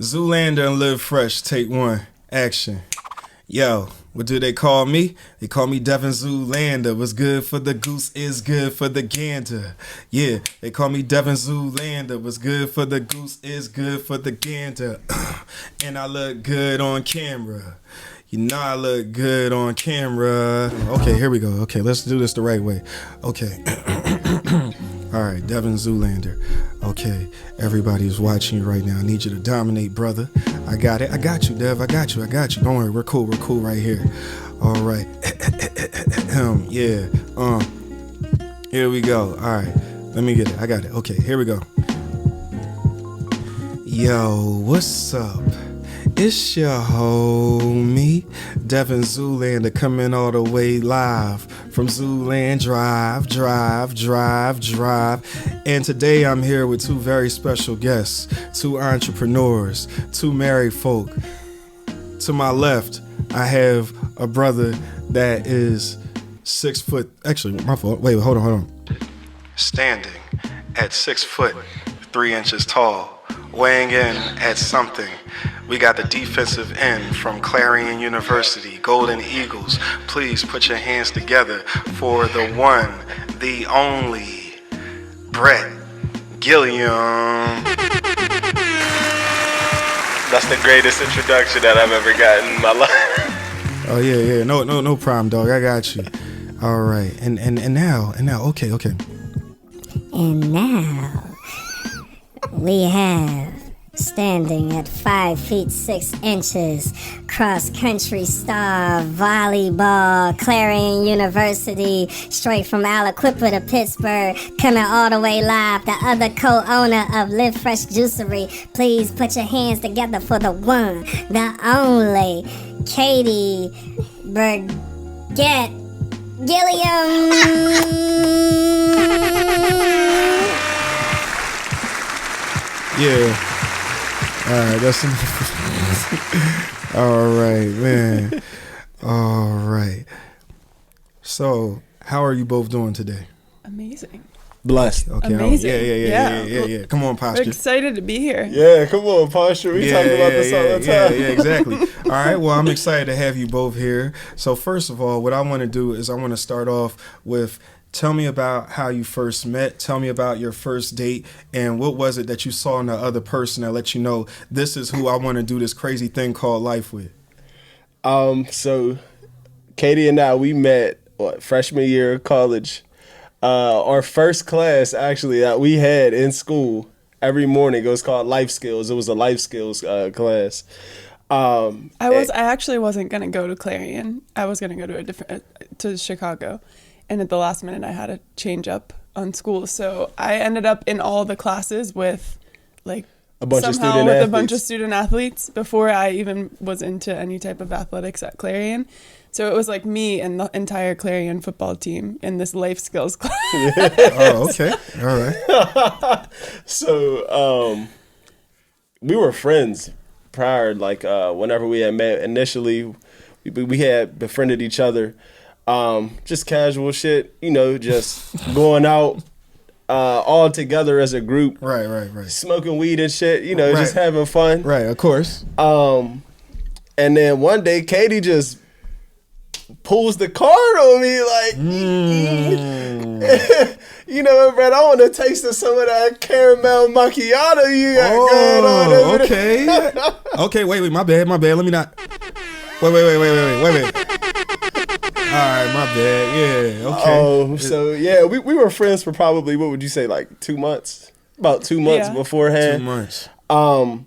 Zoolander and Live Fresh, take one, action. Yo, what do they call me? They call me Devin Zoolander. What's good for the goose is good for the gander. Yeah, they call me Devin Zoolander. What's good for the goose is good for the gander. And I look good on camera. You know I look good on camera. Okay, here we go. Okay, let's do this the right way. Okay. All right, Devin Zoolander. Okay, everybody's watching you right now. I need you to dominate, brother. I got it. I got you, Dev. I got you. Don't worry. We're cool. We're cool right here. All right. Yeah. Here we go. All right. Let me get it. I got it. Okay, here we go. Yo, what's up? It's your homie, Devin Zoolander, coming all the way live from Zooland Drive. And today I'm here with two very special guests, two entrepreneurs, two married folk. To my left, I have a brother that is 6 foot, actually, my fault. Wait, hold on. Standing at 6 foot, 3 inches tall, weighing in at something. We got the defensive end from Clarion University, Golden Eagles. Please put your hands together for the one, the only, Brett Gilliam. That's the greatest introduction that I've ever gotten in my life. Oh yeah. No problem, dog. I got you. All right. And now, okay. And now we have, standing at 5 feet 6 inches, cross-country star, volleyball, Clarion University, straight from Aliquippa to Pittsburgh, coming all the way live, the other co-owner of Live Fresh Juicery. Please put your hands together for the one, the only, Catey, Gilliam. Yeah. All right, that's enough. All right, man. All right. So, how are you both doing today? Amazing. Blessed. Okay. Amazing. Yeah. Come on, posture. We're excited to be here. Yeah, come on, posture. We talk about this all the time. Yeah, exactly. All right, well, I'm excited to have you both here. So, first of all, what I want to do is I want to start off with, tell me about how you first met. Tell me about your first date, and what was it that you saw in the other person that let you know this is who I want to do this crazy thing called life with? So Catey and I, we met freshman year of college. Our first class actually that we had in school every morning, it was called life skills. It was a life skills class. I actually wasn't gonna go to Clarion. I was gonna go to to Chicago. And at the last minute, I had to change up on school. So I ended up in all the classes with, like, a bunch of student athletes before I even was into any type of athletics at Clarion. So it was like me and the entire Clarion football team in this life skills class. Oh, okay. All right. So we were friends prior, like whenever we had met initially, we had befriended each other. Just casual shit, just going out all together as a group. Right. Smoking weed and shit, just having fun. Right, of course. And then one day, Catey just pulls the card on me like, Brett, I want to taste of some of that caramel macchiato you got going on over there. Okay. Okay, wait, my bad. Let me not. Wait. All right, my bad. Yeah, okay. So yeah, we were friends for probably, what would you say, like 2 months? About 2 months beforehand. 2 months. And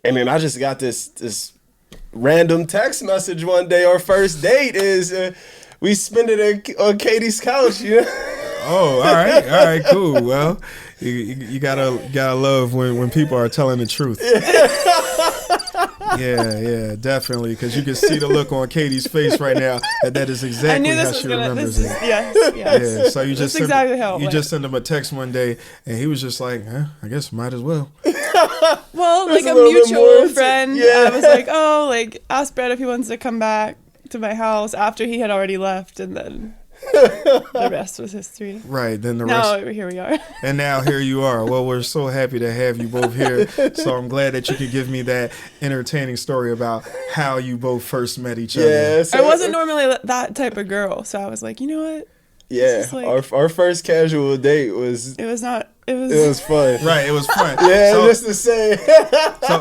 then I just got this random text message one day. Our first date is we spent it on Catey's couch. Oh, all right, cool. Well, you gotta love when people are telling the truth. Yeah, definitely, because you can see the look on Katie's face right now that is exactly how she remembers it. Yes. Yeah, so you just sent, exactly how it went. Just sent him a text one day, and he was just like, I guess might as well. Well, like a mutual friend, I was like, ask Brett if he wants to come back to my house after he had already left, and then The rest was history. Right, then the now, rest. here we are. And now here you are. Well, we're so happy to have you both here. So I'm glad that you could give me that entertaining story about how you both first met each other. Yeah, so I wasn't normally that type of girl, so I was like, you know what? Yeah, Like, our first casual date was. It was not. It It was fun. Right, it was fun. Yeah, So- just to say.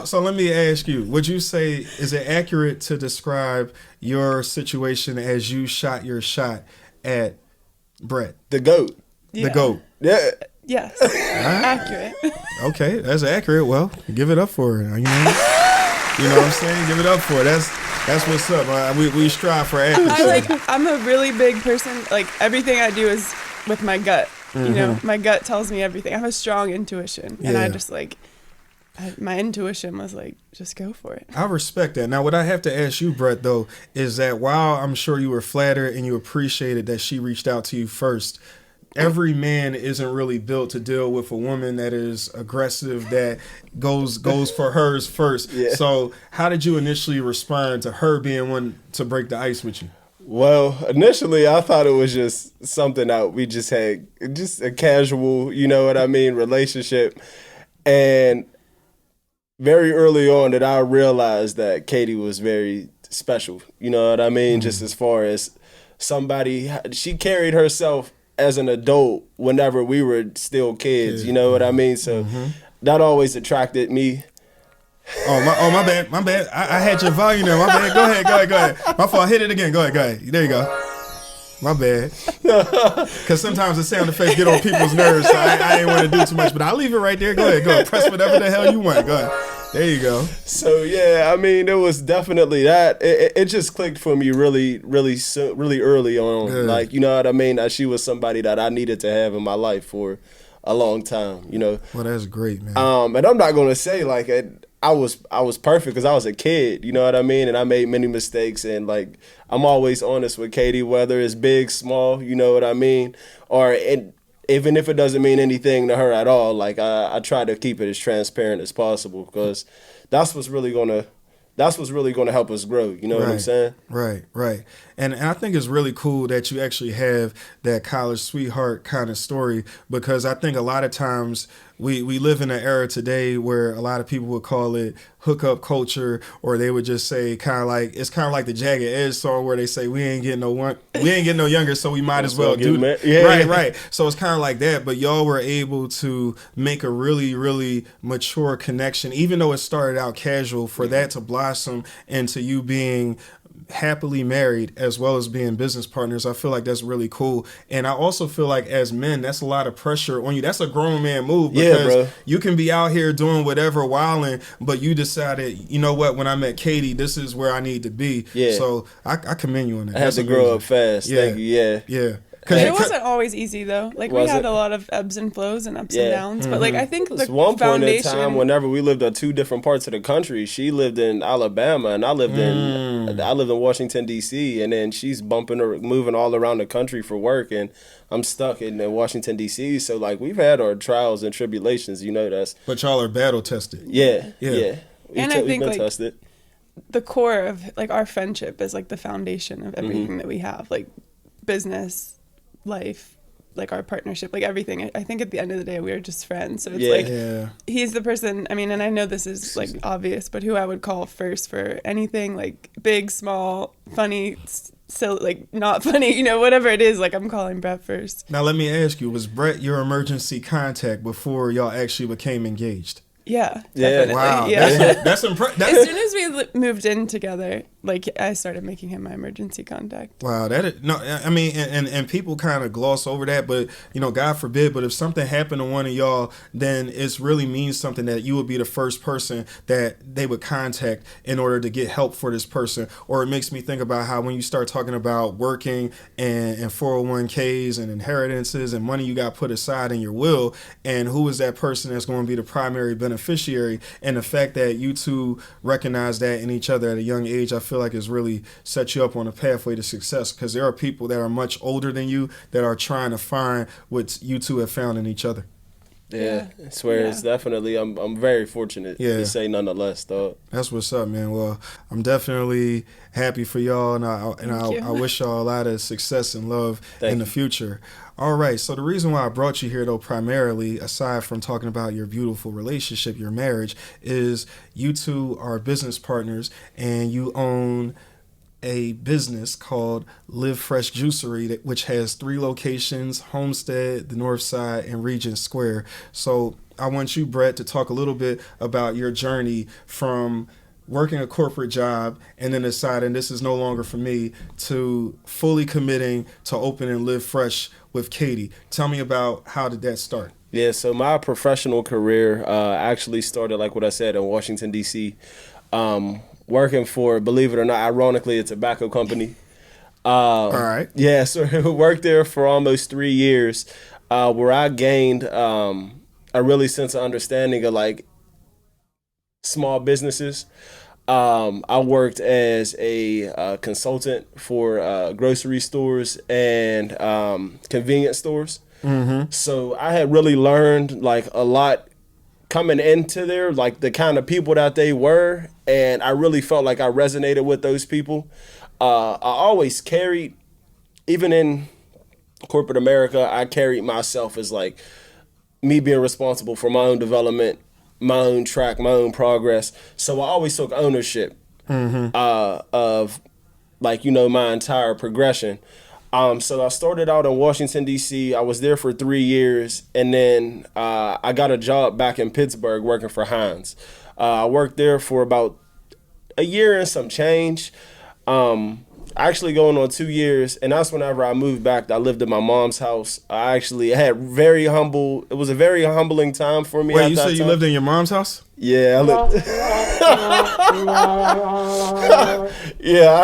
So let me ask you, would you say, is it accurate to describe your situation as you shot your shot at Brett, The GOAT. the GOAT? Yeah. Yes. Accurate. Okay, that's accurate. Well, give it up for her. You know what I'm saying? Give it up for her. That's what's up. We strive for accuracy. I'm a really big person. Like, everything I do is with my gut. You know, my gut tells me everything. I have a strong intuition, and I Yeah. just my intuition was like, just go for it. I respect that. Now, what I have to ask you, Brett, though, is that while I'm sure you were flattered and you appreciated that she reached out to you first, every man isn't really built to deal with a woman that is aggressive, that goes for hers first. Yeah. So how did you initially respond to her being one to break the ice with you? Well, initially I thought it was just something that we just had, just a casual, you know what I mean, relationship. And very early on that I realized that Catey was very special, you know what I mean? Just as far as somebody, she carried herself as an adult whenever we were still kids, you know what I mean? So that always attracted me. My bad. I had your volume there. My bad. Go ahead. My fault. Hit it again. Go ahead. There you go. My bad. Because sometimes the sound effects get on people's nerves, so I ain't want to do too much. But I'll leave it right there. Go ahead. Press whatever the hell you want. Go ahead. There you go. So yeah, I mean, it was definitely that. It just clicked for me really early on. Good. Like, you know what I mean? That she was somebody that I needed to have in my life for a long time. You know. Well, that's great, man. And I'm not gonna say like I was perfect because I was a kid. You know what I mean? And I made many mistakes. And like I'm always honest with Catey, whether it's big, small. You know what I mean? Even if it doesn't mean anything to her at all, like I try to keep it as transparent as possible because that's what's really gonna help us grow. You know what I'm saying? Right. And I think it's really cool that you actually have that college sweetheart kind of story because I think a lot of times we live in an era today where a lot of people would call it hookup culture, or they would just say it's kind of like the Jagged Edge song where they say we ain't getting no younger, so we might as well do it. Yeah. Right. So it's kind of like that, but y'all were able to make a really, really mature connection, even though it started out casual, for that to blossom into you being happily married as well as being business partners. I feel like that's really cool. And I also feel like as men, that's a lot of pressure on you. That's a grown man move because you can be out here doing whatever wilding, but you decided, you know what, when I met Catey, this is where I need to be. Yeah. So I commend you on that. I had to grow up fast. Thank you. Yeah. It wasn't always easy though. Like we had a lot of ebbs and flows and ups and downs. But like I think the one point in foundation. time, whenever we lived on two different parts of the country, she lived in Alabama and I lived in Washington D.C. and then she's moving all around the country for work and I'm stuck in Washington D.C. So like we've had our trials and tribulations, you know that's. But y'all are battle tested. Yeah. And I think like tested. The core of like our friendship is like the foundation of everything that we have, like business, life, like our partnership, like everything. I think at the end of the day we are just friends, so it's he's the person, I mean, and I know this is like obvious, but who I would call first for anything, like big, small, funny, silly, like not funny, you know, whatever it is, like I'm calling Brett first. Now let me ask you, was Brett your emergency contact before y'all actually became engaged? Yeah, definitely. Wow, yeah. that's impressive. As soon as we moved in together, like I started making him my emergency contact. Wow, I mean, and people kind of gloss over that, but you know, God forbid, but if something happened to one of y'all, then it really means something that you would be the first person that they would contact in order to get help for this person. Or it makes me think about how when you start talking about working and 401ks and inheritances and money you got put aside in your will, and who is that person that's going to be the primary beneficiary, and the fact that you two recognize that in each other at a young age, I feel like it's really set you up on a pathway to success, because there are people that are much older than you that are trying to find what you two have found in each other. Yeah, I swear it's definitely. I'm very fortunate to say nonetheless, dog. That's what's up, man. Well, I'm definitely happy for y'all, and I wish y'all a lot of success and love in the future. All right, so the reason why I brought you here, though, primarily, aside from talking about your beautiful relationship, your marriage, is you two are business partners, and you own a business called Live Fresh Juicery, which has 3 locations: Homestead, the Northside, and Regent Square. So I want you, Brett, to talk a little bit about your journey from working a corporate job and then deciding this is no longer for me, to fully committing to opening Live Fresh with Catey. Tell me about how did that start? Yeah, so my professional career actually started, like what I said, in Washington, D.C., working for, believe it or not, ironically, a tobacco company. All right. Yeah, so worked there for almost 3 years, where I gained a really sense of understanding of like small businesses. I worked as a consultant for grocery stores and convenience stores. Mm-hmm. So I had really learned like a lot coming into there, like the kind of people that they were, and I really felt like I resonated with those people. I always carried, even in corporate America, I carried myself as like me being responsible for my own development, my own track, my own progress. So I always took ownership of like, my entire progression. So I started out in Washington, D.C. I was there for 3 years, and then I got a job back in Pittsburgh working for Heinz. I worked there for about a year and some change, actually going on 2 years, and that's whenever I moved back. I lived at my mom's house. I had it was a very humbling time for me. Wait, you said you lived in your mom's house? Yeah, I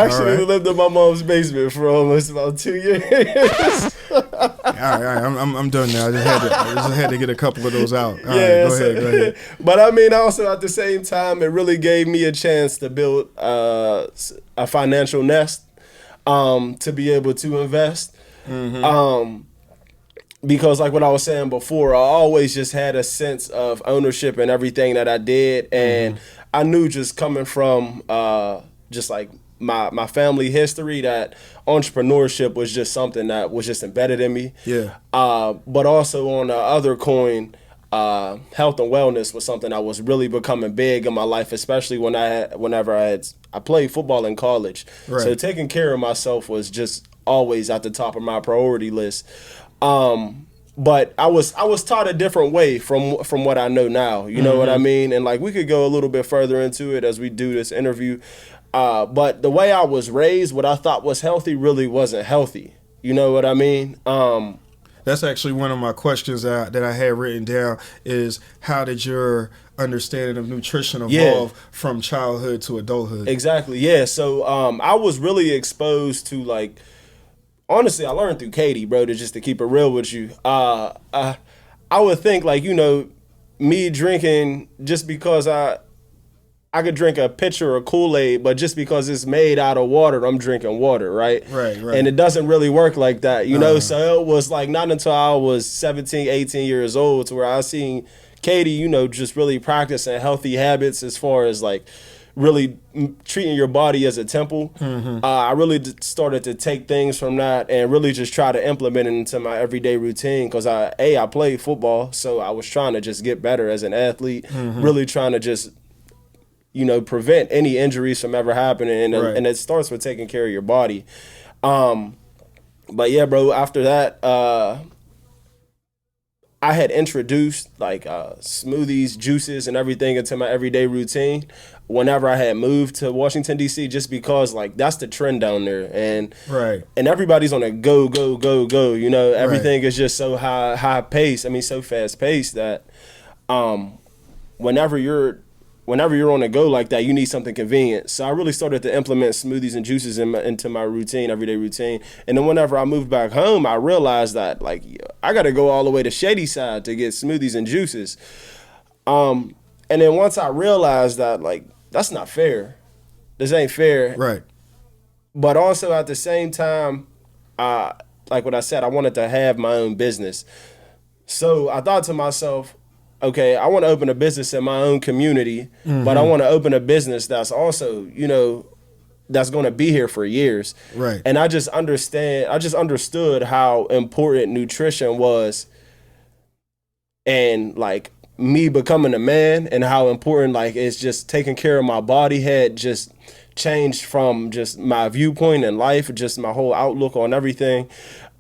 actually lived in my mom's basement for almost about 2 years. All right, I'm done now. I just had to get a couple of those out. All right, go ahead. But I mean, also at the same time, it really gave me a chance to build a financial nest, to be able to invest. Mm-hmm. Because like what I was saying before, I always just had a sense of ownership in everything that I did. And I knew, just coming from just like my family history, that entrepreneurship was just something that was just embedded in me. Yeah. But also on the other coin, health and wellness was something that was really becoming big in my life, especially whenever I played football in college. Right. So taking care of myself was just always at the top of my priority list. But I was taught a different way from what I know now. You know what I mean? And like, we could go a little bit further into it as we do this interview. But the way I was raised, what I thought was healthy really wasn't healthy. You know what I mean? That's actually one of my questions that I had written down, is how did your understanding of nutrition evolve from childhood to adulthood? Exactly. Yeah. So I was really exposed to, like, honestly, I learned through Catey, bro, to keep it real with you. I would think, like, me drinking, just because I could drink a pitcher of Kool-Aid, but just because it's made out of water, I'm drinking water, right? Right. And it doesn't really work like that, you know? So it was like not until I was 17, 18 years old to where I seen Catey, just really practicing healthy habits as far as like really treating your body as a temple. I really started to take things from that and really just try to implement it into my everyday routine, because I played football, so I was trying to just get better as an athlete, really trying to just prevent any injuries from ever happening, and it starts with taking care of your body. But yeah, bro, after that, I had introduced like smoothies, juices, and everything into my everyday routine whenever I had moved to Washington, D.C., just because like that's the trend down there, and everybody's on a go. Everything is just so high paced. I mean, so fast paced that whenever you're on the go like that, you need something convenient. So I really started to implement smoothies and juices into my routine, everyday routine. And then whenever I moved back home, I realized that like I got to go all the way to Shadyside to get smoothies and juices. And then once I realized that, like, that's not fair. This ain't fair. Right. But also at the same time, like what I said, I wanted to have my own business. So I thought to myself, okay, I want to open a business in my own community, but I want to open a business that's also, that's going to be here for years. Right. And I just understood how important nutrition was, and like me becoming a man, and how important like it's just taking care of my body had just changed from just my viewpoint in life, just my whole outlook on everything.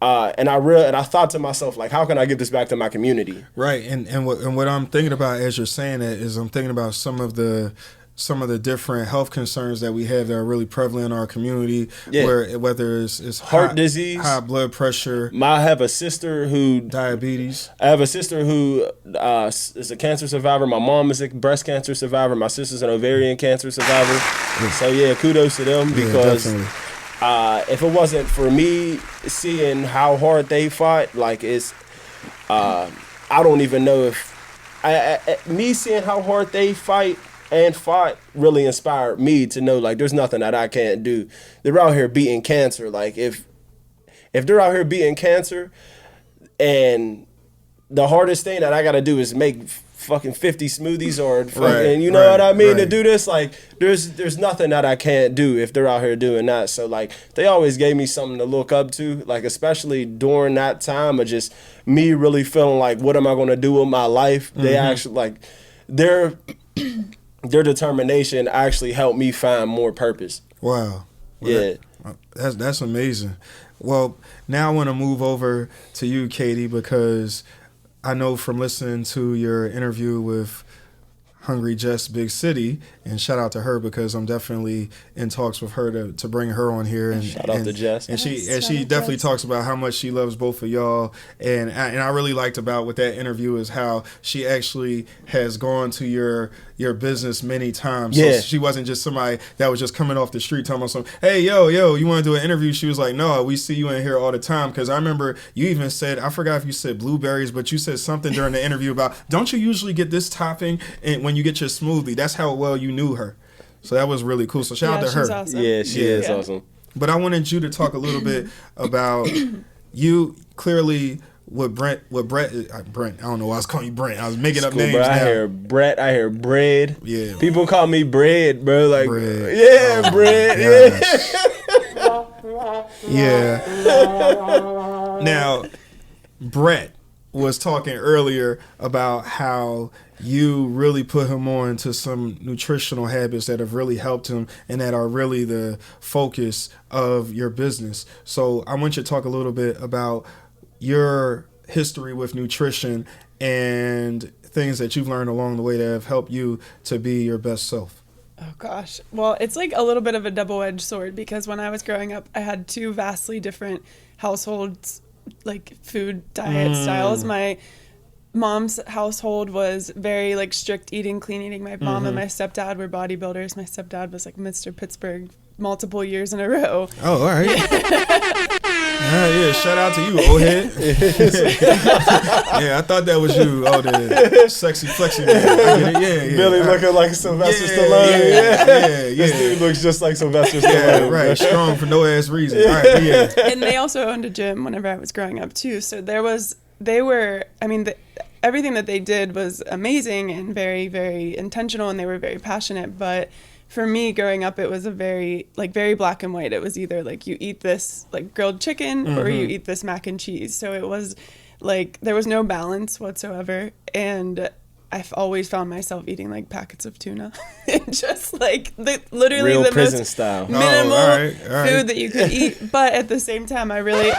And I thought to myself, like, how can I give this back to my community? Right. And what I'm thinking about as you're saying that is I'm thinking about some of the different health concerns that we have that are really prevalent in our community, whether it's heart disease, high blood pressure. I have a sister who diabetes. I have a sister who is a cancer survivor. My mom is a breast cancer survivor. My sister's an ovarian cancer survivor. So yeah, kudos to them, because if it wasn't for me seeing how hard they fought, like I don't even know if me seeing how hard they fought really inspired me to know, like, there's nothing that I can't do. They're out here beating cancer. Like, if they're out here beating cancer, and the hardest thing that I got to do is make fucking 50 smoothies or fucking, what I mean, to do this, like, there's nothing that I can't do if they're out here doing that. So, like, they always gave me something to look up to, like, especially during that time of just me really feeling like, what am I going to do with my life? They actually, like, their determination actually helped me find more purpose. Wow. Yeah. That's amazing. Well, now I want to move over to you, Catey, because I know from listening to your interview with Hungry Jess Big City, and shout out to her because I'm definitely in talks with her to bring her on here. And shout out to Jess. And she definitely talks about how much she loves both of y'all. And I really liked about with that interview is how she actually has gone to your business many times. Yeah. So she wasn't just somebody that was just coming off the street talking about something, hey, yo, you want to do an interview? She was like, no, we see you in here all the time. Because I remember you even said, I forgot if you said blueberries, but you said something during the interview about, don't you usually get this topping when you get your smoothie? That's how well you knew her. So that was really cool. So shout out to her. Awesome. Yeah, she is awesome. But I wanted you to talk a little bit about you clearly with Brent, I don't know why I was calling you Brent. I was making up names. Bro. Now. I hear Brett, I hear bread. Yeah. People call me bread, bro. Like, bread. Yeah, bread. Yeah. Now, Brett was talking earlier about how you really put him on to some nutritional habits that have really helped him and that are really the focus of your business. So I want you to talk a little bit about your history with nutrition and things that you've learned along the way that have helped you to be your best self. Oh gosh. Well, it's like a little bit of a double-edged sword, because when I was growing up, I had two vastly different households, like food diet styles. My mom's household was very like strict eating, clean eating. My mom and my stepdad were bodybuilders. My stepdad was like Mr. Pittsburgh multiple years in a row. Oh, all right. Yeah, shout out to you, old head. Yeah, I thought that was you. Oh, the sexy flexy man. Yeah. Billy looking like Sylvester Stallone. Yeah. This dude looks just like Sylvester Stallone. Yeah, right. Strong for no ass reason. All right, yeah. And they also owned a gym whenever I was growing up too. So everything that they did was amazing and very, very intentional, and they were very passionate. But for me, growing up, it was very black and white. It was either like you eat this like grilled chicken or you eat this mac and cheese. So it was like there was no balance whatsoever. And I've always found myself eating like packets of tuna. Just like literally real the prison most style minimal all right. food that you could eat. But at the same time, I really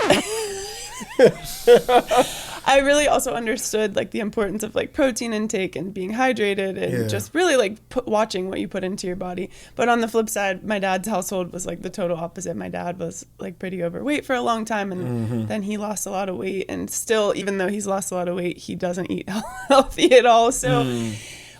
also understood like the importance of like protein intake and being hydrated and just really like watching what you put into your body. But on the flip side, my dad's household was like the total opposite. My dad was like pretty overweight for a long time, and then he lost a lot of weight, and still, even though he's lost a lot of weight, he doesn't eat healthy at all. So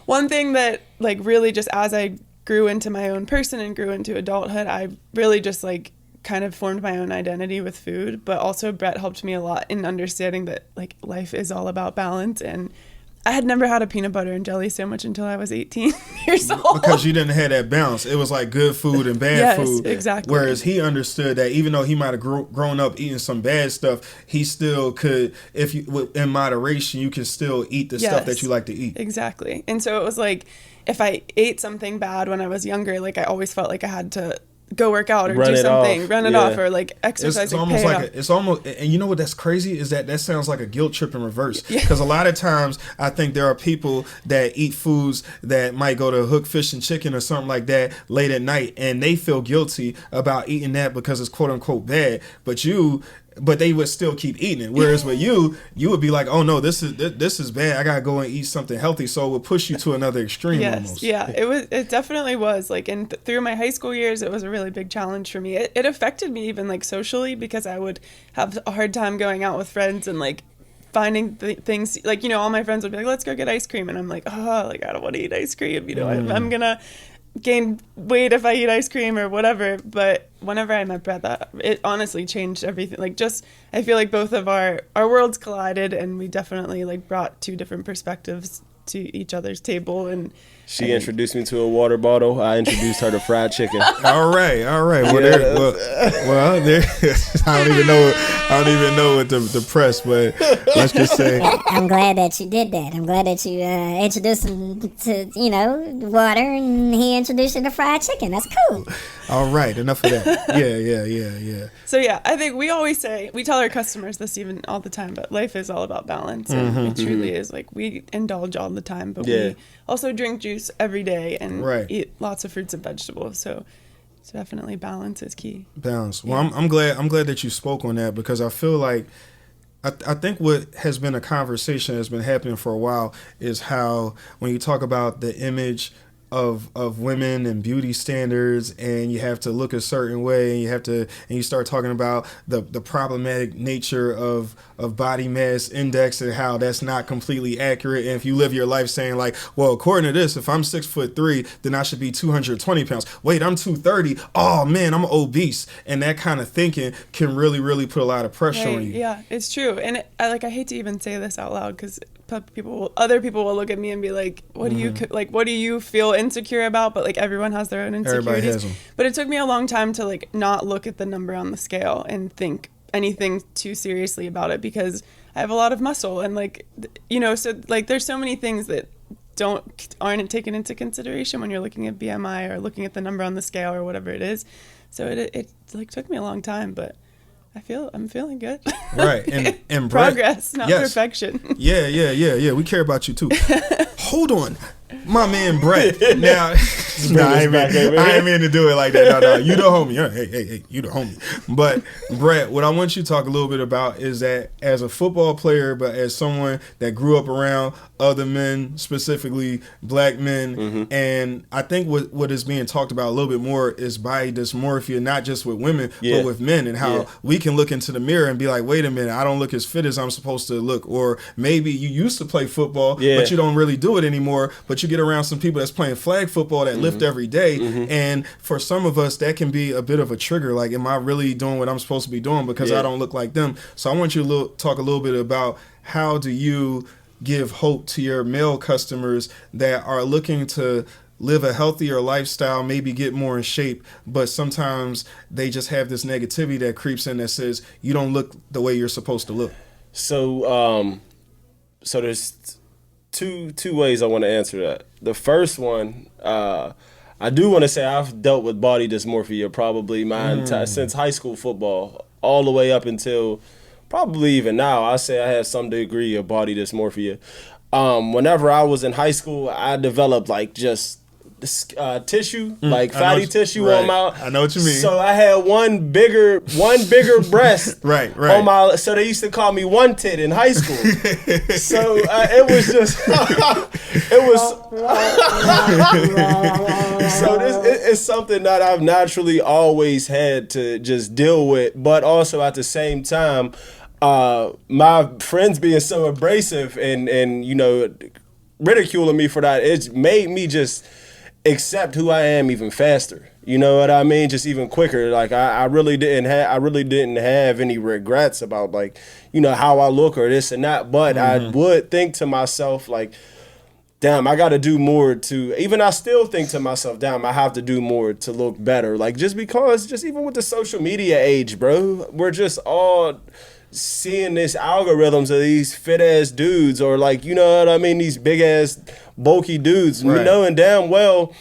one thing that like really just as I grew into my own person and grew into adulthood, I really just like kind of formed my own identity with food. But also Brett helped me a lot in understanding that like life is all about balance, and I had never had a peanut butter and jelly sandwich until I was 18 years old. Because you didn't have that balance. It was like good food and bad food. Exactly. Whereas he understood that even though he might have grown up eating some bad stuff, he still could, if you in moderation, you can still eat the stuff that you like to eat. Exactly. And so it was like, if I ate something bad when I was younger, like I always felt like I had to go work out or do something, run it off, or like exercise. It's almost like it's almost, and you know what that's crazy is that sounds like a guilt trip in reverse. Because a lot of times I think there are people that eat foods that might go to Hook Fish and Chicken or something like that late at night, and they feel guilty about eating that because it's quote unquote bad. But they would still keep eating it. Whereas with you would be like, oh no, this is bad. I gotta go and eat something healthy. So it would push you to another extreme almost. Yeah, it definitely was. Like, and through my high school years, it was a really big challenge for me. It affected me even like socially, because I would have a hard time going out with friends and like finding things, like, you know, all my friends would be like, let's go get ice cream, and I'm like, oh, like I don't want to eat ice cream, you know, I'm gonna gain weight if I eat ice cream or whatever. But whenever I met Brett, it honestly changed everything. Like, just, I feel like both of our worlds collided, and we definitely like brought two different perspectives to each other's table. And she introduced me to a water bottle. I introduced her to fried chicken. All right. Well, I don't even know what to press, but let's just say I'm glad that you did that. I'm glad that you introduced him to, you know, water, and he introduced you to fried chicken. That's cool. All right, enough of that. Yeah. So yeah, I think we always say, we tell our customers this even all the time, but life is all about balance, and it truly is. Like, we indulge all the time, but we also drink juice every day and eat lots of fruits and vegetables. So definitely balance is key. Balance. Well, I'm glad that you spoke on that, because I feel like I think what has been a conversation that's been happening for a while is how when you talk about the image of women and beauty standards, and you have to look a certain way, and you start talking about the problematic nature of body mass index and how that's not completely accurate. And if you live your life saying like, well, according to this, if I'm 6'3", then I should be 220 pounds. Wait, I'm 230. Oh man, I'm obese. And that kind of thinking can really, really put a lot of pressure on you. Yeah, it's true. And I hate to even say this out loud, because other people will look at me and be like, what do you feel insecure about? But like, everyone has their own insecurities. Everybody has them. But it took me a long time to like not look at the number on the scale and think anything too seriously about it, because I have a lot of muscle, and like, you know, so like there's so many things that aren't taken into consideration when you're looking at BMI or looking at the number on the scale or whatever it is. So it like took me a long time, but I'm feeling good. Right. And progress, not perfection. Yeah. We care about you too. Hold on. My man Brett. Now I ain't mean to do it like that. No. You the homie. Hey, you the homie. But Brett, what I want you to talk a little bit about is that as a football player, but as someone that grew up around other men, specifically black men, and I think what is being talked about a little bit more is body dysmorphia, not just with women, but with men, and how we can look into the mirror and be like, wait a minute, I don't look as fit as I'm supposed to look. Or maybe you used to play football, but you don't really do it anymore, but you get around some people that's playing flag football that lift every day, and for some of us that can be a bit of a trigger. Like, am I really doing what I'm supposed to be doing because I don't look like them? So I want you to talk a little bit about how do you give hope to your male customers that are looking to live a healthier lifestyle, maybe get more in shape, but sometimes they just have this negativity that creeps in that says you don't look the way you're supposed to look. So there's two ways I want to answer that. The first one, I do want to say I've dealt with body dysmorphia probably since high school football all the way up until probably even now. I say I have some degree of body dysmorphia. Whenever I was in high school, I developed like just tissue, like fatty tissue on my. I know what you mean. So I had one bigger breast. right. On my. So they used to call me one tit in high school. So it was just. It was. So this is something that I've naturally always had to just deal with, but also at the same time, my friends being so abrasive and you know ridiculing me for that, it's made me just accept who I am even faster. You know what I mean? Just even quicker. Like I really didn't have any regrets about like, you know, how I look or this and that. But I would think to myself like, damn, I got to do more to. Even I still think to myself, damn, I have to do more to look better. Like just because, just even with the social media age, bro, we're just all seeing this algorithms of these fit ass dudes or like, you know what I mean, these big ass bulky dudes, Right. knowing damn well.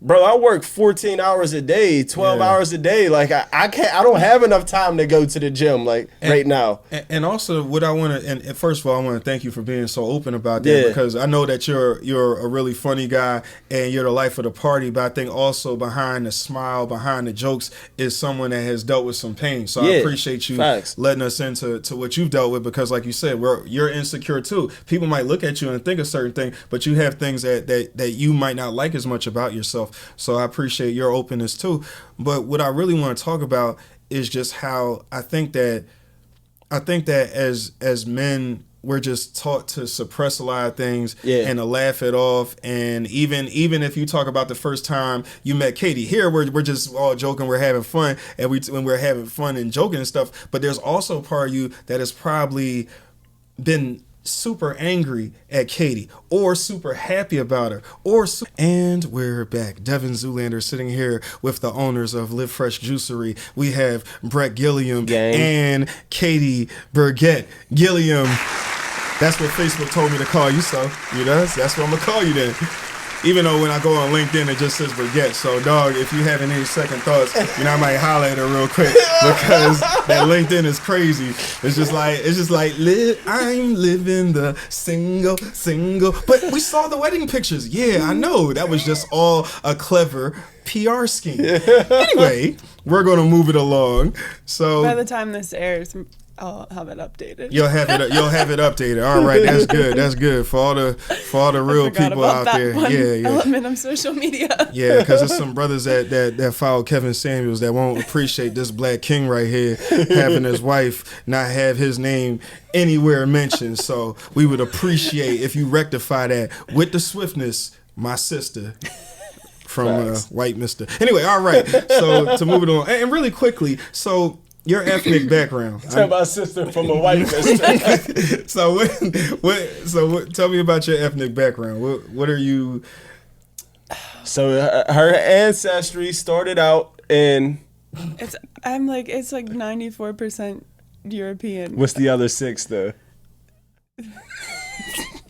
Bro, I work 14 hours a day, 12 hours a day. Like I don't have enough time to go to the gym like right now. And also what I want to, and first of all, I want to thank you for being so open about that because I know that you're a really funny guy and you're the life of the party, but I think also behind the smile, behind the jokes is someone that has dealt with some pain. So I appreciate you letting us into what you've dealt with because like you said, you're insecure too. People might look at you and think a certain thing, but you have things that you might not like as much about yourself. So I appreciate your openness too. But what I really want to talk about is just how I think that as men we're just taught to suppress a lot of things and to laugh it off. And even if you talk about the first time you met Catey, here we're just all joking, we're having fun, and when we're having fun and joking and stuff. But there's also a part of you that has probably been super angry at Catey or super happy about her and we're back. Devin Zoolander sitting here with the owners of Live Fresh Juicery. We have Brett Gilliam and Catey Burgett. Gilliam, that's what Facebook told me to call you, so you know that's what I'm gonna call you then. Even though when I go on LinkedIn, it just says Regent. So, dog, if you having any second thoughts, you know, I might holler at her real quick because that LinkedIn is crazy. It's just like I'm living the single. But we saw the wedding pictures. Yeah, I know. That was just all a clever PR scheme. Anyway, we're going to move it along. So by the time this airs, I'll have it updated. You'll have it updated. All right, that's good. That's good for all the real people out there. Element of social media. Yeah, because there's some brothers that follow Kevin Samuels that won't appreciate this black king right here having his wife not have his name anywhere mentioned. So we would appreciate if you rectify that with the swiftness, my sister. From White Mister. Anyway, all right. So to move it on, and really quickly, so. Your ethnic background. Tell my sister from a white mister. So tell me about your ethnic background. What are you? So her ancestry started out in. It's like 94% European. What's the other 6 though?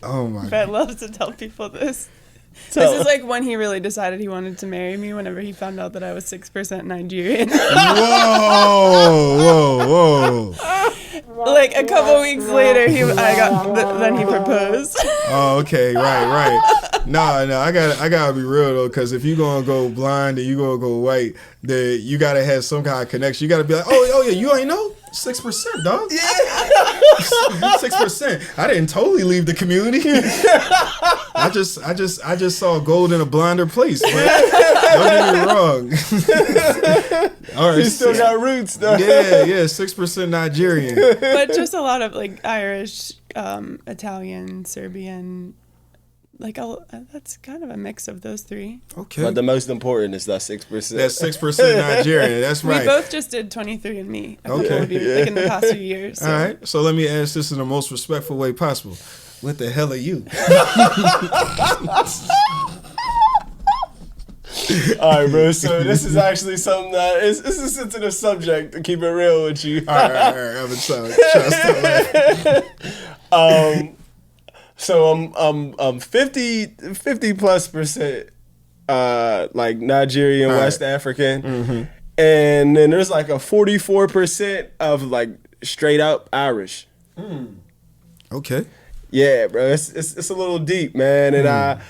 Oh my! Brett loves to tell people this. This is like when he really decided he wanted to marry me, whenever he found out that I was 6% Nigerian. Whoa. Like a couple weeks later, then he proposed. Oh, okay, right. No, I gotta be real though, because if you gonna go blind and you gonna go white, then you gotta have some kind of connection. You gotta be like, oh yeah, you ain't know 6%, dog. Yeah, 6%. I didn't totally leave the community. I just saw gold in a blinder place. But don't get me wrong. All right, you still got roots though. Yeah, 6% Nigerian. But just a lot of like Irish, Italian, Serbian. Like that's kind of a mix of those 3. Okay. But the most important is that 6%. That's 6% Nigerian. That's right. We both just did 23andMe. Like in the past few years. So. All right. So let me ask this in the most respectful way possible. What the hell are you? All right, bro. So this is actually something that is a sensitive subject. To keep it real with you. All right. I'm sorry. So I'm 50 plus percent like Nigerian, West African, and then there's like a 44% of like straight up Irish. Okay. Yeah, bro, it's a little deep, man, and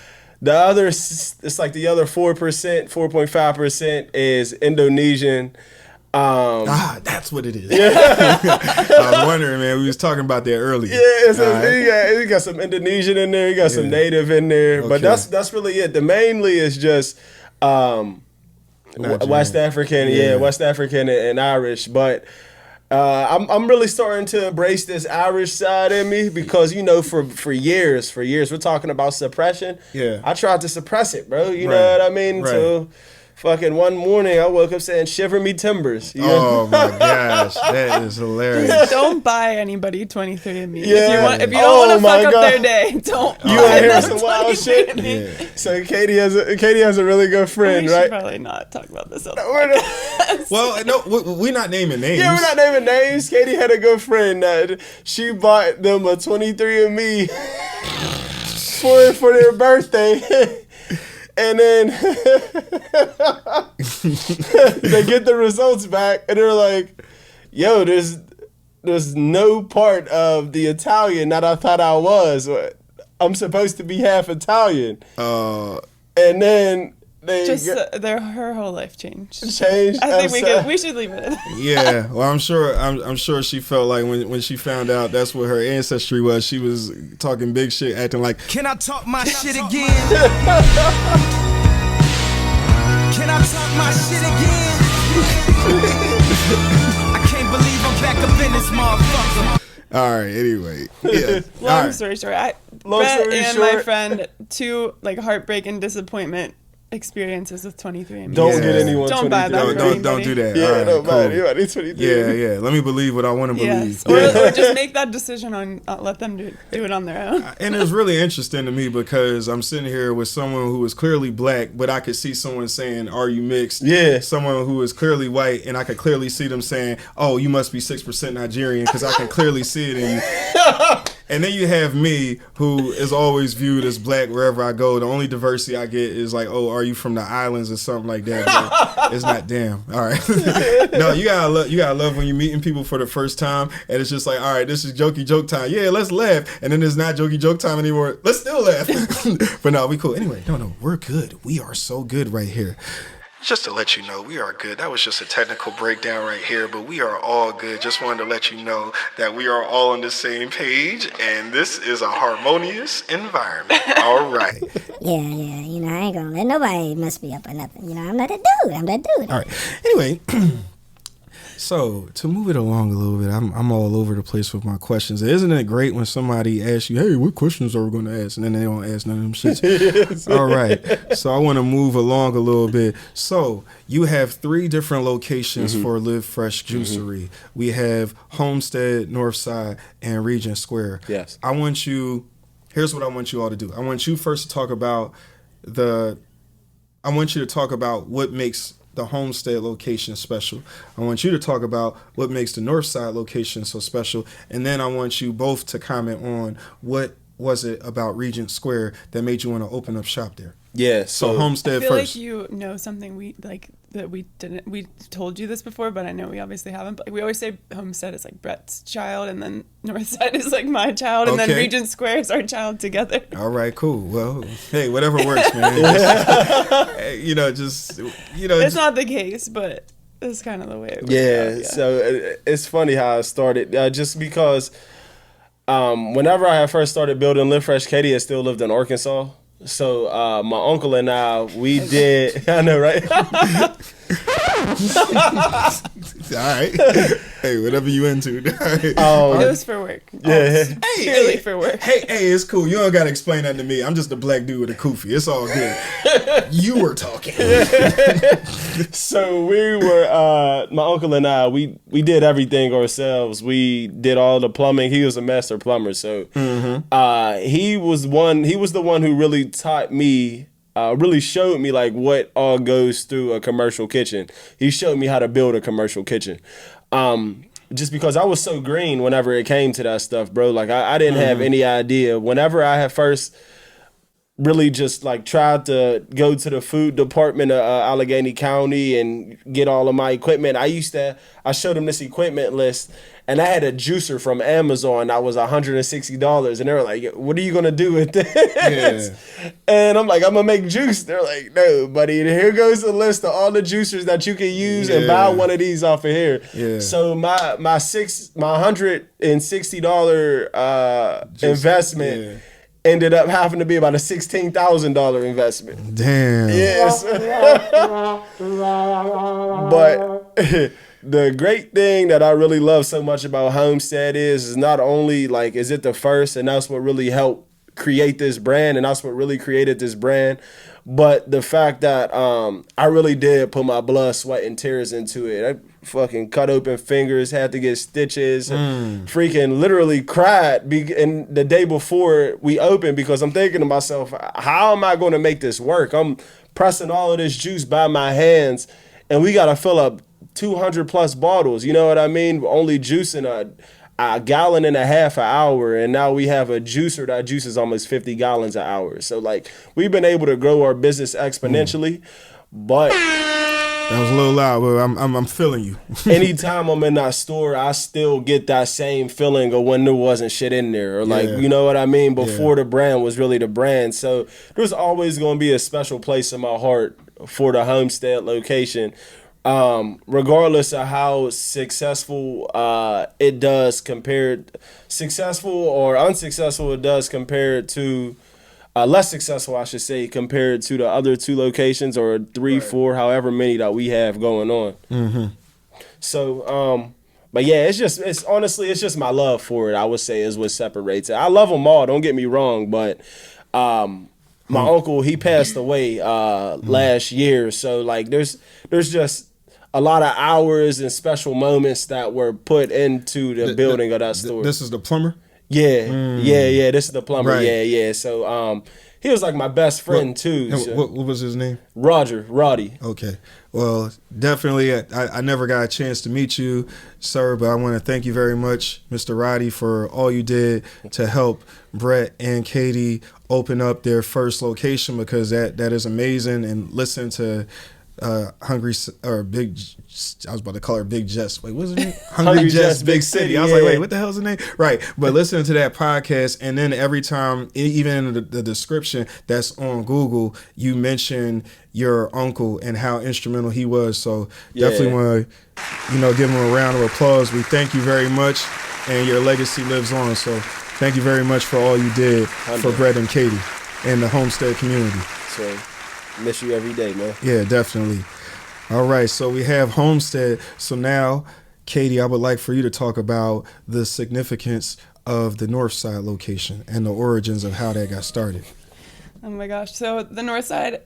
the other it's like the other 4.5% is Indonesian. That's what it is. Yeah. I was wondering, man. We was talking about that earlier. Yeah, so you got some Indonesian in there. You got some native in there, but that's really it. The mainly is just West African, West African and Irish. But I'm really starting to embrace this Irish side in me because for years we're talking about suppression. Yeah, I tried to suppress it, bro. You know what I mean? Right. So Fucking one morning, I woke up saying, "Shiver me timbers." You Oh my gosh, that is hilarious. Just don't buy anybody 23andMe. Yeah. If you don't want to my fuck God. up their day, don't. You buy wanna hear them some wild shit? 23andMe. Yeah. So Catey has a really good friend, We should right? probably not talk about this. Well, no, we're not naming names. Yeah, we're not naming names. Catey had a good friend that she bought them a 23andMe for their birthday. And then they get the results back, and they're like, "Yo, there's no part of the Italian that I thought I was. I'm supposed to be half Italian." And then they her whole life changed. changed. I think we should leave it. Yeah, well, I'm sure she felt like when she found out that's what her ancestry was, she was talking big shit, acting like, "Can I talk my shit again? Can I talk my shit again? I can't believe I'm back up in this motherfucker." all right, anyway. Yeah. Long story short, Brett and short. my friend, two heartbreak and disappointment experiences with 23andMe. Don't Yeah. get anyone. Don't buy 23. them. Don't do that. Yeah, All right, don't buy cool. anybody 23. Yeah. Let me believe what I want to believe. Yes. Or just make that decision on let them do it on their own. And it's really interesting to me because I'm sitting here with someone who is clearly black, but I could see someone saying, "Are you mixed?" Yeah. Someone who is clearly white, and I could clearly see them saying, "Oh, you must be 6% Nigerian," because I can clearly see it in you. And then you have me, who is always viewed as black wherever I go. The only diversity I get is like, "Oh, are you from the islands?" or something like that. But it's not damn. All right. No, you gotta love when you're meeting people for the first time, and it's just like, all right, this is jokey joke time. Yeah, let's laugh. And then it's not jokey joke time anymore. Let's still laugh. But no, we cool. Anyway, no, we're good. We are so good right here. Just to let you know, we are good. That was just a technical breakdown right here, but we are all good. Just wanted to let you know that we are all on the same page, and this is a harmonious environment. All right. Yeah, I ain't gonna let nobody mess me up or nothing. I'm that dude. All right. Anyway, so to move it along a little bit, I'm all over the place with my questions. Isn't it great when somebody asks you, "Hey, what questions are we going to ask?" and then they don't ask none of them shits? All right. So I want to move along a little bit. So you have 3 different locations for Live Fresh Juicery. We have Homestead, Northside, and Regent Square. Yes. Here's what I want you all to do. I want you first to talk about what makes the Homestead location special. I want you to talk about what makes the Northside location so special, and then I want you both to comment on what was it about Regent Square that made you want to open up shop there. Yeah. So Homestead I feel first. like you know something that we didn't. We told you this before, but I know we obviously haven't. But we always say Homestead is like Brett's child, and then Northside is like my child, and then Okay. Regent Square is our child together. All right, cool. Well, hey, whatever works, man. It's not the case, but it's kind of the way it works Yeah, out, so it's funny how it started. Just because whenever I had first started building Live Fresh, Catey had still lived in Arkansas. So my uncle and I, we did. I know, right? All right. Hey, whatever you into. it was for work. Yeah. Purely for work. Hey, it's cool. You don't gotta explain that to me. I'm just a black dude with a kufi. It's all good. You were talking. So we were, my uncle and I, we did everything ourselves. We did all the plumbing. He was a master plumber, so he was the one who really taught me. Really showed me like what all goes through a commercial kitchen. He showed me how to build a commercial kitchen. Just because I was so green whenever it came to that stuff, bro. Like I didn't have any idea. Whenever I had first really just like tried to go to the food department of Allegheny County and get all of my equipment, I showed them this equipment list, and I had a juicer from Amazon that was $160, and they were like, "What are you gonna do with this?" Yeah. And I'm like, "I'm gonna make juice." They're like, "No, buddy, here goes the list of all the juicers that you can use and buy one of these off of here." Yeah. So my $160 investment ended up having to be about a $16,000 investment. Damn. Yes. But the great thing that I really love so much about Homestead is not only like is it the first, and that's what really helped create this brand, and that's what really created this brand. But the fact that I really did put my blood, sweat, and tears into it. I fucking cut open fingers, had to get stitches, freaking literally cried and the day before we opened, because I'm thinking to myself, how am I going to make this work? I'm pressing all of this juice by my hands, and we got to fill up 200 plus bottles. You know what I mean? Only juicing a gallon and a half an hour, and now we have a juicer that juices almost 50 gallons an hour. So like, we've been able to grow our business exponentially, but that was a little loud, but I'm feeling you. anytime I'm in that store, I still get that same feeling of when there wasn't shit in there, or like, you know what I mean, before the brand was really the brand. So there's always going to be a special place in my heart for the Homestead location. Regardless of how successful it does compared, successful or unsuccessful it does compared to less successful, I should say, compared to the other 2 locations or 3, 4, however many that we have going on. So, but yeah, it's honestly just my love for it, I would say, is what separates it. I love them all, don't get me wrong, but my uncle, he passed away last year, so like there's just a lot of hours and special moments that were put into the building of that store. This is the plumber? Yeah, this is the plumber. Right. Yeah. So he was like my best friend too. So. What was his name? Roddy. Okay. Well, definitely, I never got a chance to meet you, sir, but I want to thank you very much, Mr. Roddy, for all you did to help Brett and Catey open up their first location, because that is amazing. And listen to Hungry or Big, I was about to call her Big Jess. Wait, what's her name? Hungry Jess Big City. I was like, wait, what the hell's the name? Right. But listening to that podcast, and then every time, even in the description that's on Google, you mention your uncle and how instrumental he was. So definitely want to, give him a round of applause. We thank you very much, and your legacy lives on. So thank you very much for all you did for Brett and Catey and the Homestead community. So miss you every day, man. Yeah, definitely. All right, so we have Homestead. So now, Catey, I would like for you to talk about the significance of the Northside location and the origins of how that got started. Oh my gosh. So the Northside,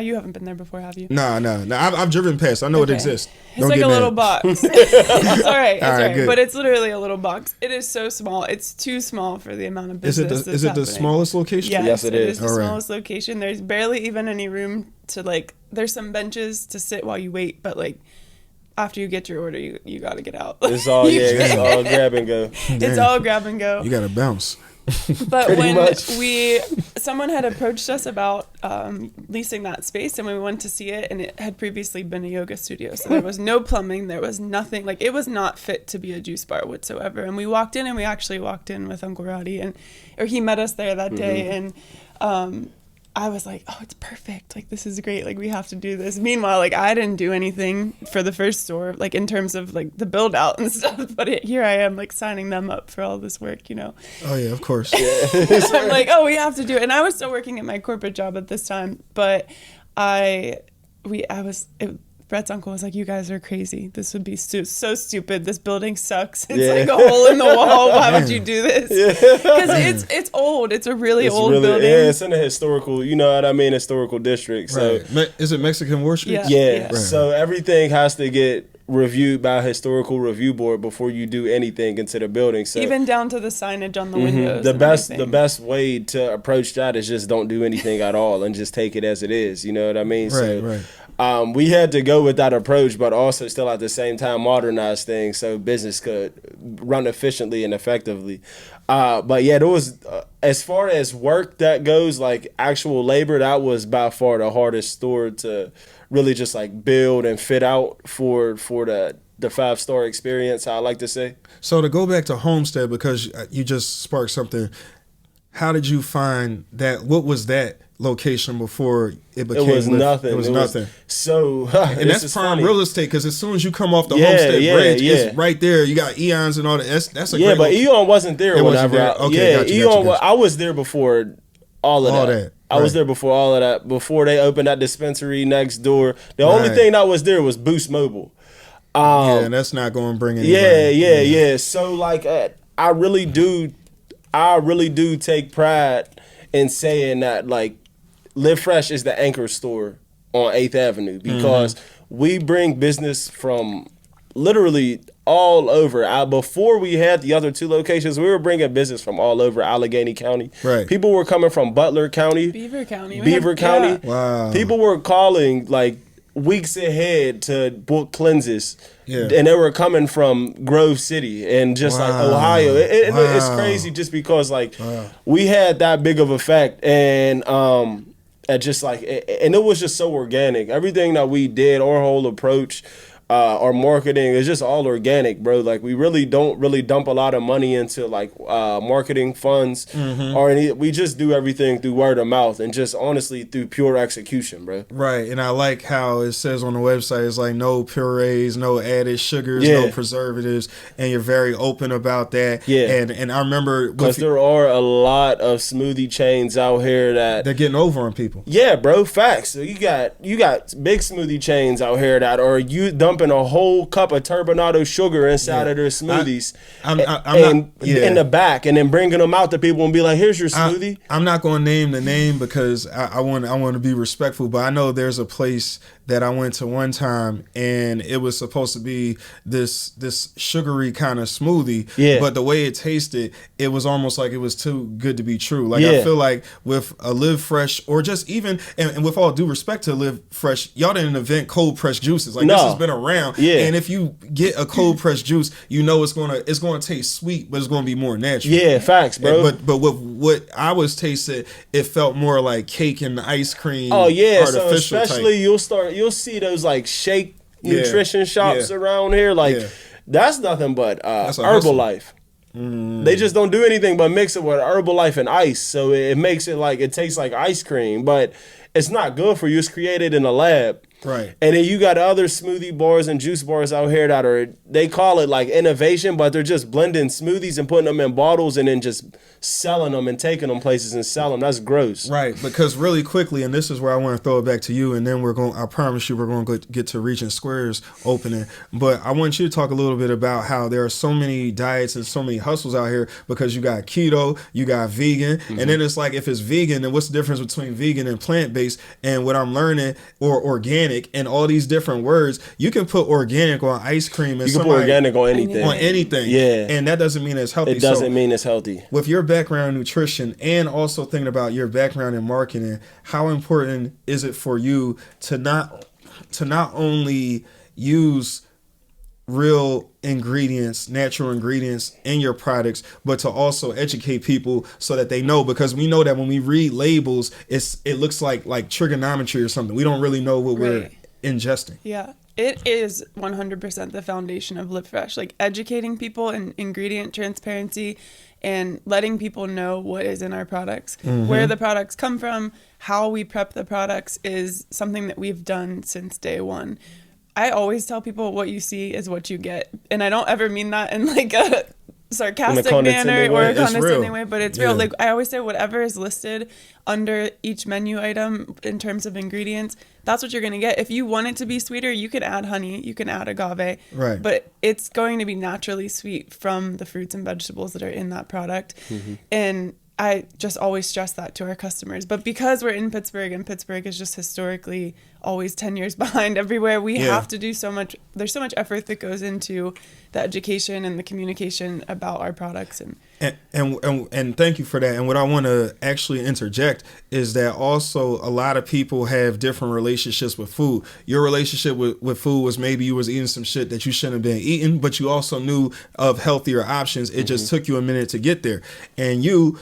you haven't been there before, have you? No. I've driven past. I know it exists. It's like a little box. It's all right. Good. But it's literally a little box. It is so small. It's too small for the amount of business. Is it the smallest location? Yes, it is the smallest location. There's barely even any room to there's some benches to sit while you wait, but after you get your order, you got to get out. It's all grab and go. It's all grab and go. You got to bounce. But when someone had approached us about leasing that space, and we went to see it, and it had previously been a yoga studio, so there was no plumbing, there was nothing, it was not fit to be a juice bar whatsoever. And we walked in, and we actually walked in with Uncle Roddy, or he met us there that day, and I was like, oh, it's perfect. This is great. We have to do this. Meanwhile, I didn't do anything for the first store, in terms of the build out and stuff. But here I am, signing them up for all this work, Oh yeah, of course. I'm like, oh, we have to do it. And I was still working at my corporate job at this time, but Brett's uncle was like, you guys are crazy. This would be so stupid. This building sucks. It's a hole in the wall. Why would you do this? Because it's old. It's a really old building. Yeah, it's in a historical, historical district. So right. Is it Mexican War Street? Yeah. Right. So everything has to get reviewed by a historical review board before you do anything into the building. So even down to the signage on the windows. The best way to approach that is just don't do anything at all and just take it as it is. You know what I mean? Right. We had to go with that approach, but also still at the same time modernize things so business could run efficiently and effectively. But yeah, there was as far as work that goes, actual labor, that was by far the hardest store to really just build and fit out for the 5-star experience, I like to say. So to go back to Homestead, because you just sparked something, how did you find that? What was that location before it became? It was nothing. It was nothing. And that's prime real estate, because as soon as you come off the Homestead Bridge, it's right there. You got Eons and all that. That's a great but Eon wasn't there whenever. Gotcha. I was there before all of that. I was there before all of that. Before they opened that dispensary next door, the only thing that was there was Boost Mobile. And that's not going to bring anybody. Yeah. So I I really do take pride in saying that, like, Live Fresh is the anchor store on 8th Avenue because we bring business from literally all over. Before we had the other 2 locations, we were bringing business from all over Allegheny County. Right. People were coming from Butler County. Beaver County. County. Yeah. Wow. People were calling like weeks ahead to book cleanses. Yeah. And they were coming from Grove City and just like Ohio. It's crazy just because like we had that big of effect and just like, and it was just so organic. Everything that we did, our whole approach, our marketing is just all organic, bro. Like we really don't dump a lot of money into like marketing funds or any. We just do everything through word of mouth and just honestly through pure execution, bro. Right, and I like how it says on the website, it's like no purees, no added sugars, no preservatives, and you're very open about that. Yeah, and I remember because there are a lot of smoothie chains out here that they're getting over on people. Yeah, bro, facts. So you got big smoothie chains out here that are you dumping a whole cup of turbinado sugar inside of their smoothies in the back, and then bringing them out to people and be like, "Here's your smoothie." I'm not going to name the name because I want to be respectful, but I know there's a place that I went to one time, and it was supposed to be this sugary kind of smoothie. Yeah. But the way it tasted, it was almost like it was too good to be true. Like I feel like with a Live Fresh, or just even, and with all due respect to Live Fresh, y'all didn't invent cold pressed juices. Like this has been around. Yeah. And if you get a cold pressed juice, you know it's gonna taste sweet, but it's gonna be more natural. Yeah, facts, bro. But with what I was tasting, it felt more like cake and ice cream. Oh yeah, so artificial especially type. You'll see those like shake nutrition shops around here. Like that's nothing but Herbalife. They just don't do anything but mix it with Herbalife and ice. So it makes it like it tastes like ice cream, but it's not good for you. It's created in a lab. Right. And then you got other smoothie bars and juice bars out here that they call it like innovation, but they're just blending smoothies and putting them in bottles and then just selling them and taking them places and selling them. That's gross. Right. Because really quickly, and this is where I want to throw it back to you, and then I promise you we're going to get to Regent Square's opening. But I want you to talk a little bit about how there are so many diets and so many hustles out here, because you got keto, you got vegan, and then it's like, if it's vegan, then what's the difference between vegan and plant-based? And what I'm learning, or organic, and all these different words, you can put organic on ice cream, and you can put organic on anything. On anything. Yeah. And that doesn't mean it's healthy. It doesn't mean it's healthy. With your background in nutrition, and also thinking about your background in marketing, how important is it for you to not only use real ingredients, natural ingredients in your products, but to also educate people so that they know? Because we know that when we read labels, it looks like trigonometry or something. We don't really know what we're ingesting. Yeah. It is 100% the foundation of Live Fresh, like educating people in ingredient transparency and letting people know what is in our products, where the products come from, how we prep the products is something that we've done since day one. I always tell people what you see is what you get. And I don't ever mean that in like a sarcastic manner or a condescending way, but it's real. Like I always say, whatever is listed under each menu item in terms of ingredients, that's what you're going to get. If you want it to be sweeter, you can add honey, you can add agave, right? But it's going to be naturally sweet from the fruits and vegetables that are in that product. And I just always stress that to our customers. But because we're in Pittsburgh, and Pittsburgh is just historically always 10 years behind everywhere, we have to do so much. There's so much effort that goes into the education and the communication about our products. And thank you for that. And what I want to actually interject is that also a lot of people have different relationships with food. Your relationship with food was maybe you was eating some shit that you shouldn't have been eating, but you also knew of healthier options. It just took you a minute to get there. And you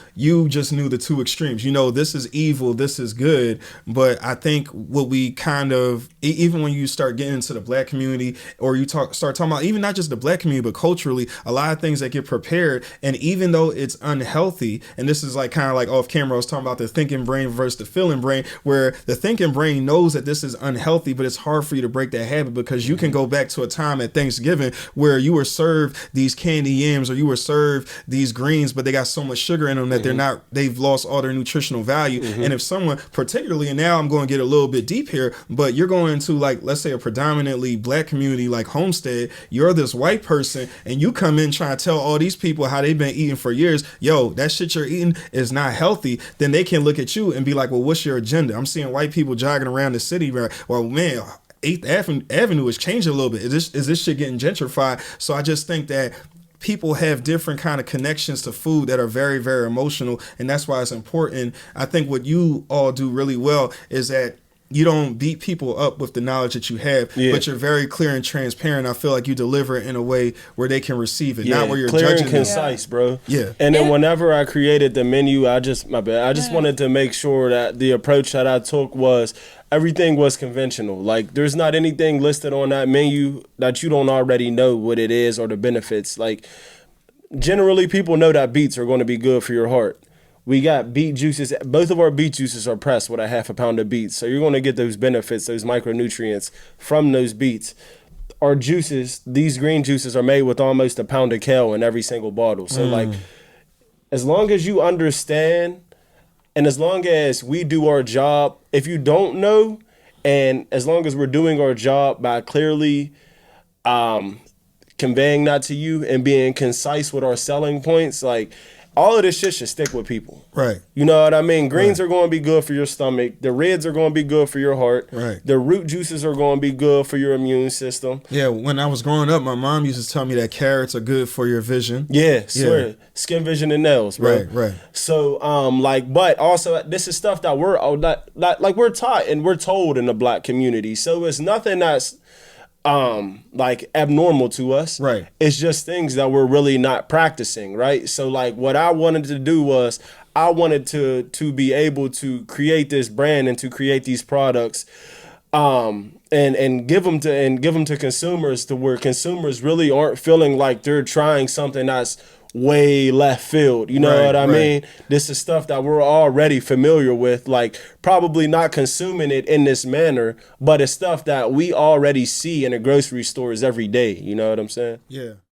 just knew the two extremes. You know, this is evil, this is good. But I think what we kind of, even when you start getting into the black community, or you start talking about even not just the black community, but culturally, a lot of things that get prepared, and even though it's unhealthy, and this is like kind of like off camera, I was talking about the thinking brain versus the feeling brain, where the thinking brain knows that this is unhealthy, but it's hard for you to break that habit, because you can go back to a time at Thanksgiving where you were served these candy yams, or you were served these greens, but they got so much sugar in them that they've lost all their nutritional value. And if someone, particularly, and now I'm going to get a little bit deep here, but you're going into, like, let's say a predominantly black community like Homestead, you're this white person, and you come in trying to tell all these people how they've been eating eating for years, yo, that shit you're eating is not healthy, then they can look at you and be like, well, what's your agenda? I'm seeing white people jogging around the city, well, man, 8th Avenue is changing a little bit. Is this shit getting gentrified? So I just think that people have different kind of connections to food that are very, very emotional, and that's why it's important. I think what you all do really well is that you don't beat people up with the knowledge that you have, but you're very clear and transparent. I feel like you deliver it in a way where they can receive it, not where you're clear judging and concise, bro. Yeah. And then whenever I created the menu, I just wanted to make sure that the approach that I took was everything was conventional. Like, there's not anything listed on that menu that you don't already know what it is or the benefits. Like, generally, people know that beets are going to be good for your heart. We got beet juices. Both of our beet juices are pressed with a half a pound of beets. So you're going to get those benefits, those micronutrients from those beets. Our juices, these green juices, are made with almost a pound of kale in every single bottle. So, like, as long as you understand and as long as we do our job, if you don't know, and as long as we're doing our job by clearly conveying that to you and being concise with our selling points, like, all of this shit should stick with people. Right. You know what I mean? Greens are going to be good for your stomach. The reds are going to be good for your heart. Right. The root juices are going to be good for your immune system. Yeah, when I was growing up, my mom used to tell me that carrots are good for your vision. Yeah, swear. Skin, vision, and nails, bro. Right. So, but also, this is stuff that we're taught and we're told in the black community. So it's nothing that's like abnormal to us. Right. It's just things that we're really not practicing, right? So like what I wanted to do was I wanted to be able to create this brand and to create these products and give them to consumers to where consumers really aren't feeling like they're trying something that's way left field. You know what I mean? This is stuff that we're already familiar with, like probably not consuming it in this manner, but it's stuff that we already see in the grocery stores every day. You know what I'm saying? Yeah.